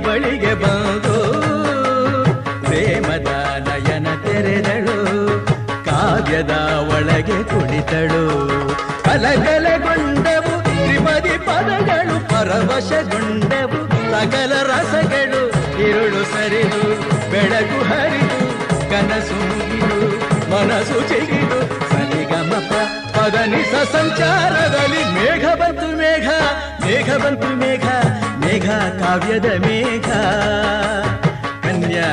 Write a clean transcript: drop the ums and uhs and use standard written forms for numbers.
ಬಳಿಗೆ ಬಂದು ಪ್ರೇಮದ ನಯನ ತೆರೆದಳು, ಕಾವ್ಯದ ಒಳಗೆ ಕುಳಿತಳು. ಕಲಕಲಗೊಂಡವು ತ್ರಿಪದಿ ಪದಗಳು, ಪರವಶಗೊಂಡವು ಸಕಲ ರಸಗಳು. ഇരുಳು ಸರಿದು ಬೆಳಕು ಹರಿದು ಕನಸು ಮುಗಿದು ಮನಸ್ಸು ಚಿಗಿದು ಸರಿಗಮಪ ಪದನಿಸ ಸಂಚಾರದಲ್ಲಿ ಮೇಘ ಬಂತು ಮೇಘ, ಮೇಘ ಬಂತು ಮೇಘ, ಮೇಘ ಕಾವ್ಯದ ಮೇಘ. ಕನ್ಯಾ